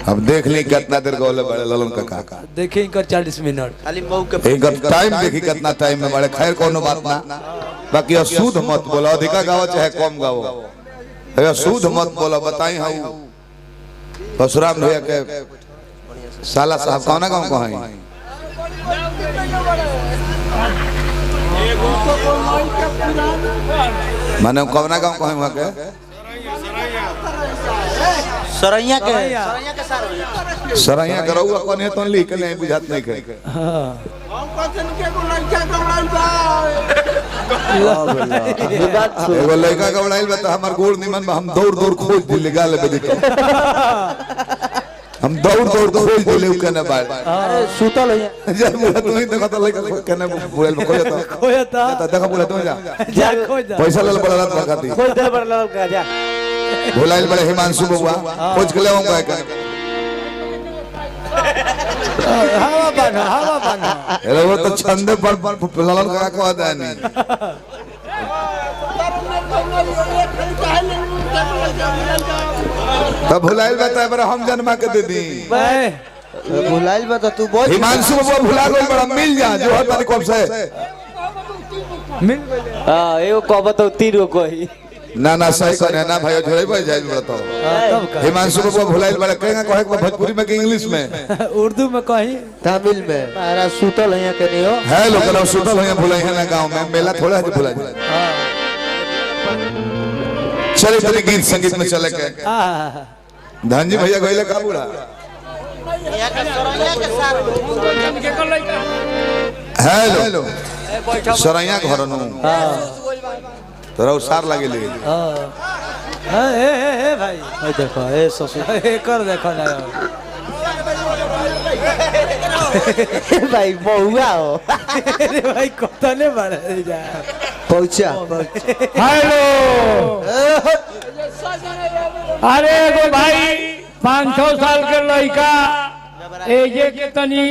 अब देख ली कितना देर गौले बड़े ललन काका देखिए इनका 40 मिनट खाली मऊ के इनका टाइम देखी कितना टाइम में बड़े खैर कोनो बात ना बाकी अशुद्ध मत बोलो अधिका गाओ चाहे कम गाओ अशुद्ध मत बोलो बताई हम परशुराम भैया के साला साहब कौन गाँव को हैं माने कौन गाँव को हैं वहाँ के सरैया के सरैया करौआ कौन है तो लिख ले बुझात नहीं के एगो लड़का गवड़ाइल बता हमर गोड़ निमन हम दौड़ दौड़ खोज दिल गाल बजे हम दौड़ दौड़ खोज दिले कने बाल अरे सुतल है जब बोला तू ही देखा तो लड़का कने बुढ़ल में खोजता देखा बोला तू जा पैसा ले बड़ा रात भगाती खोज दे बड़ा का जा भुलाइल बड़े हिमांशु बबुआ खोज के ले आऊंगा का हवा बना अरे वो तो छंदे पर ललन का को आता नहीं तब भुलाइल बता पर हम जन्मा के दे दी भुलाइल बता तू बहुत हिमांशु बबुआ भुला गइल बड़ा मिल जा जो हर तारीख कब से मिल गए हां एगो कहब तो 3 गो कही ना ना सही कहने ना भाई झोरे भाई जाए बताओ तब का हिमांशु बबुआ भुलाइल बड़ा कहेगा कहे भोजपुरी में कि इंग्लिश में उर्दू में कहीं तमिल में तारा सुतल है के नहीं हो है लोग लोग सुतल है भुलाई है ना गांव में मेला थोड़ा है भुला चले चले गीत संगीत में चले के धनजी भैया गइले का बुढ़ा हेलो सरैया घर नु तोरा उसार लागे ले ए भाई ए देखो ए ससुर ए कर देखो ना भाई बहुआ हो अरे भाई कतने बड़े जा पहुंचा हेलो अरे एगो भाई 500 साल के लड़का एजे के तनी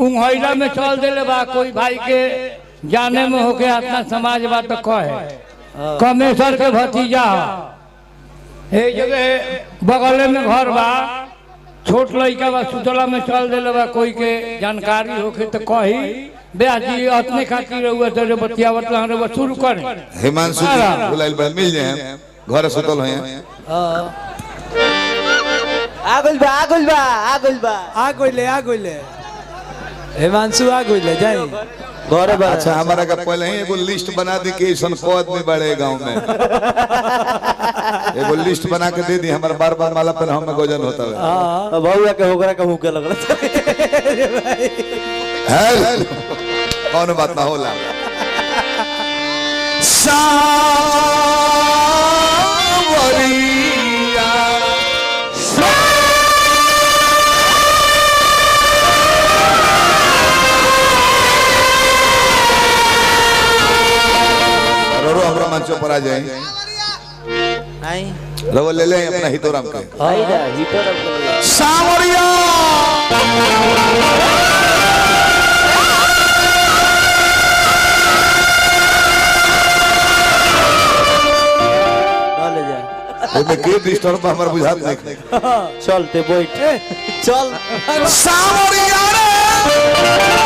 उंघैला में चल देले बा कोई भाई के जाने में होके अपना समाज बात कहे कमेश्वर के भतीजा ए जगह बगल में घर बा छोट लड़का बा सुतला में चल देले बा कोई के जानकारी होके तो कही बेजी अपने खातिर हुआ तो बतियावत रे शुरू कर हिमांशु भुलाइल बड़ा मिल जाए घर सुतल है आगुल बा आ गइले हिमांशु आ गइले जाई घर बा अच्छा हमारा का पहले ही एगो लिस्ट बना दी कि ऐसा पद में बड़े गांव में एगो लिस्ट बना के दे दी हमारा बार बार माला पर हम गोजन होता है बहुआ के होकरा के मुंह के लगल है कौन बात ना होला सावरिया रो हमरा मंच पर आ जाए नहीं रवो ले ले अपना हितोराम के भाई जा हिटर सावरिया ले जा ओमे के डिस्टर्ब हमर बुझात नहीं चलते बैठ चल सावरिया रे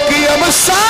कि अब सा